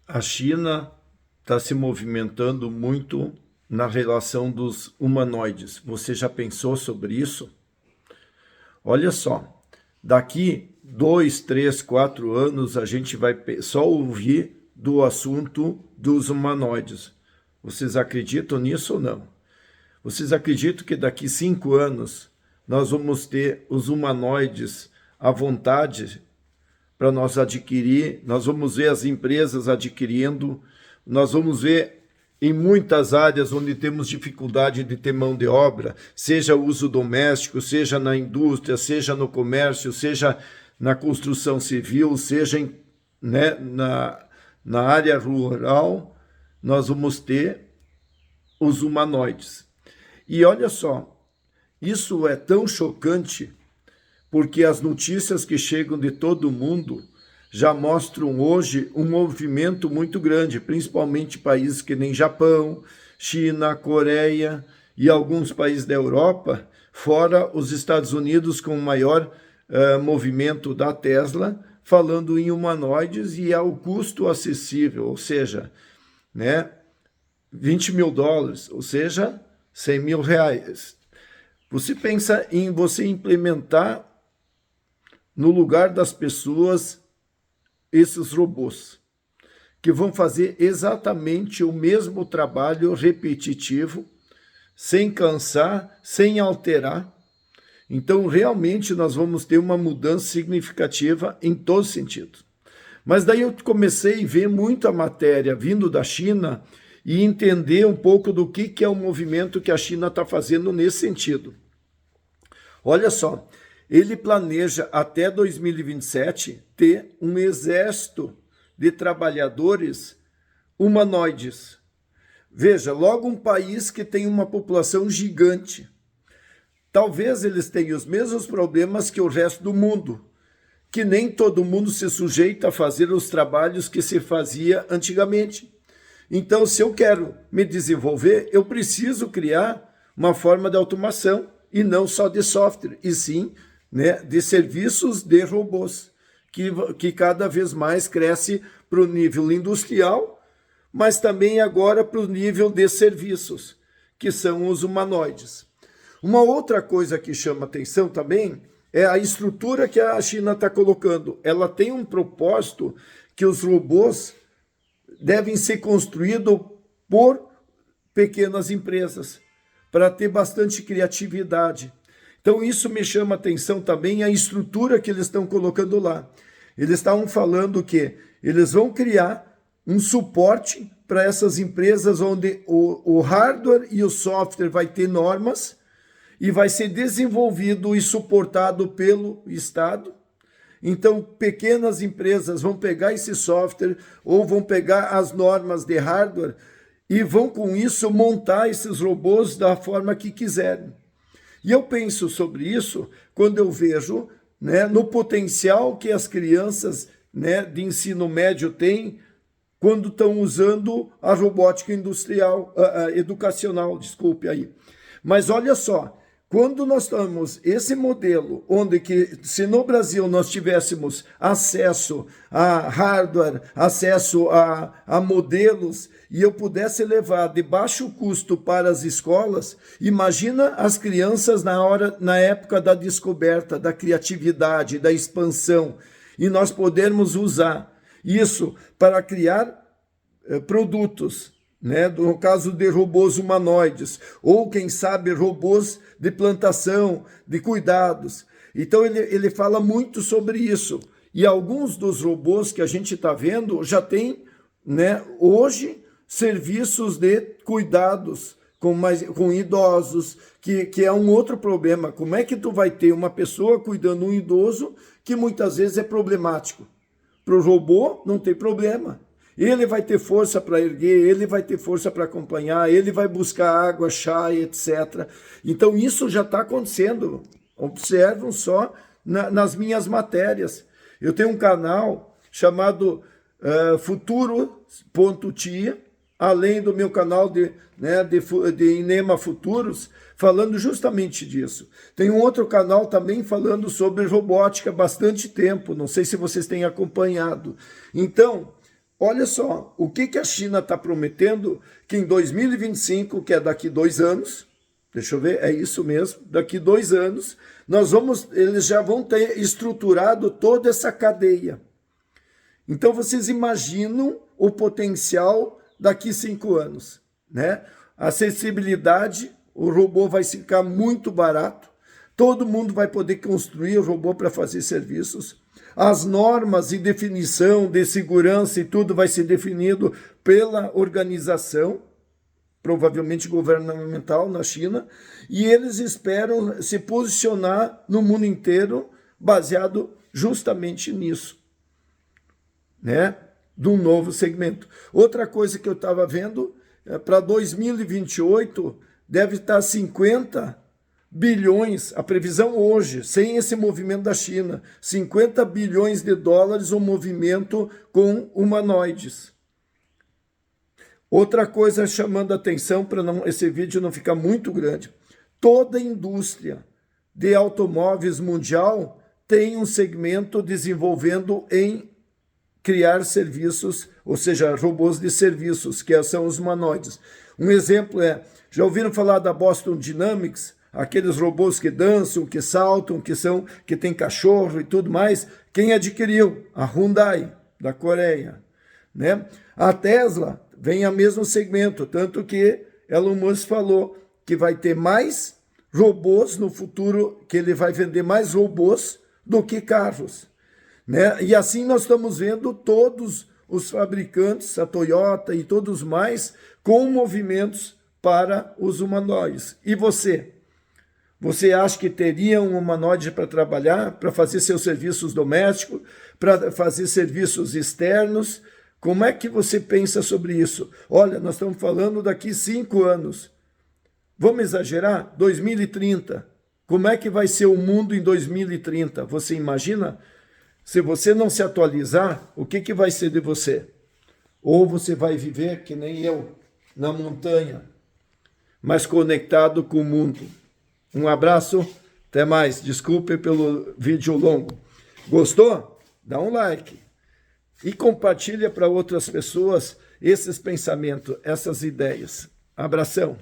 A China está se movimentando muito na relação dos humanoides. Você já pensou sobre isso? Olha só, daqui 2, 3, 4 anos a gente vai só ouvir do assunto dos humanoides. Vocês acreditam nisso ou não? Vocês acreditam que daqui 5 anos nós vamos ter os humanoides à vontade para nós adquirir, nós vamos ver as empresas adquirindo, nós vamos ver em muitas áreas onde temos dificuldade de ter mão de obra, seja uso doméstico, seja na indústria, seja no comércio, seja na construção civil, seja na área rural, nós vamos ter os humanoides. E olha só, isso é tão chocante porque as notícias que chegam de todo mundo já mostram hoje um movimento muito grande, principalmente países que nem Japão, China, Coreia e alguns países da Europa, fora os Estados Unidos com o maior movimento da Tesla, falando em humanoides e ao custo acessível, ou seja, né, $20 mil, ou seja, R$100 mil. Você pensa em você implementar no lugar das pessoas esses robôs, que vão fazer exatamente o mesmo trabalho repetitivo, sem cansar, sem alterar. Então, realmente, nós vamos ter uma mudança significativa em todos os sentidos. Mas daí eu comecei a ver muita matéria vindo da China e entender um pouco do que é o movimento que a China está fazendo nesse sentido. Olha só, ele planeja até 2027 ter um exército de trabalhadores humanoides. Veja, logo um país que tem uma população gigante. Talvez eles tenham os mesmos problemas que o resto do mundo, que nem todo mundo se sujeita a fazer os trabalhos que se fazia antigamente. Então, se eu quero me desenvolver, eu preciso criar uma forma de automação, e não só de software, e sim de serviços de robôs, que cada vez mais cresce para o nível industrial, mas também agora para o nível de serviços, que são os humanoides. Uma outra coisa que chama atenção também é a estrutura que a China está colocando. Ela tem um propósito que os robôs devem ser construídos por pequenas empresas, para ter bastante criatividade. Então isso me chama atenção também, a estrutura que eles estão colocando lá. Eles estavam falando que eles vão criar um suporte para essas empresas onde o hardware e o software vai ter normas e vai ser desenvolvido e suportado pelo Estado. Então, pequenas empresas vão pegar esse software ou vão pegar as normas de hardware e vão, com isso, montar esses robôs da forma que quiserem. E eu penso sobre isso quando eu vejo no potencial que as crianças de ensino médio têm quando estão usando a robótica industrial, educacional, desculpe aí. Mas olha só, quando nós temos esse modelo, onde que se no Brasil nós tivéssemos acesso a hardware, acesso a modelos, e eu pudesse levar de baixo custo para as escolas, imagina as crianças na época da descoberta, da criatividade, da expansão, e nós podermos usar isso para criar produtos, no caso de robôs humanoides, ou quem sabe robôs de plantação, de cuidados. Então ele fala muito sobre isso. E alguns dos robôs que a gente está vendo já tem hoje serviços de cuidados com idosos, que é um outro problema. Como é que tu vai ter uma pessoa cuidando de um idoso que muitas vezes é problemático? Para o robô não tem problema. Ele vai ter força para erguer, ele vai ter força para acompanhar, ele vai buscar água, chá, etc. Então isso já está acontecendo. Observam só nas minhas matérias. Eu tenho um canal chamado Futuro.tia, além do meu canal de Inema Futuros, falando justamente disso. Tem um outro canal também falando sobre robótica há bastante tempo, não sei se vocês têm acompanhado. Então, olha só, o que a China está prometendo que em 2025, que é daqui 2 anos, deixa eu ver, é isso mesmo, daqui 2 anos, eles já vão ter estruturado toda essa cadeia. Então vocês imaginam o potencial daqui 5 anos, né? A acessibilidade, o robô vai ficar muito barato, todo mundo vai poder construir o robô para fazer serviços, as normas e definição de segurança e tudo vai ser definido pela organização, provavelmente governamental na China, e eles esperam se posicionar no mundo inteiro baseado justamente nisso, né? De um novo segmento. Outra coisa que eu estava vendo, para 2028 deve estar 50 bilhões, a previsão hoje, sem esse movimento da China, 50 bilhões de dólares o movimento com humanoides. Outra coisa chamando a atenção, para esse vídeo não ficar muito grande, toda a indústria de automóveis mundial tem um segmento desenvolvendo em criar serviços, ou seja, robôs de serviços, que são os humanoides. Um exemplo já ouviram falar da Boston Dynamics? Aqueles robôs que dançam, que saltam, que tem cachorro e tudo mais. Quem adquiriu? A Hyundai, da Coreia, né? A Tesla vem a mesmo segmento, tanto que Elon Musk falou que vai ter mais robôs no futuro, que ele vai vender mais robôs do que carros, né? E assim nós estamos vendo todos os fabricantes, a Toyota e todos mais, com movimentos para os humanoides. E você? Você acha que teria um humanoide para trabalhar, para fazer seus serviços domésticos, para fazer serviços externos? Como é que você pensa sobre isso? Olha, nós estamos falando daqui 5 anos. Vamos exagerar? 2030. Como é que vai ser o mundo em 2030? Você imagina? Se você não se atualizar, o que vai ser de você? Ou você vai viver que nem eu, na montanha, mas conectado com o mundo. Um abraço, até mais. Desculpe pelo vídeo longo. Gostou? Dá um like. E compartilha para outras pessoas esses pensamentos, essas ideias. Abração.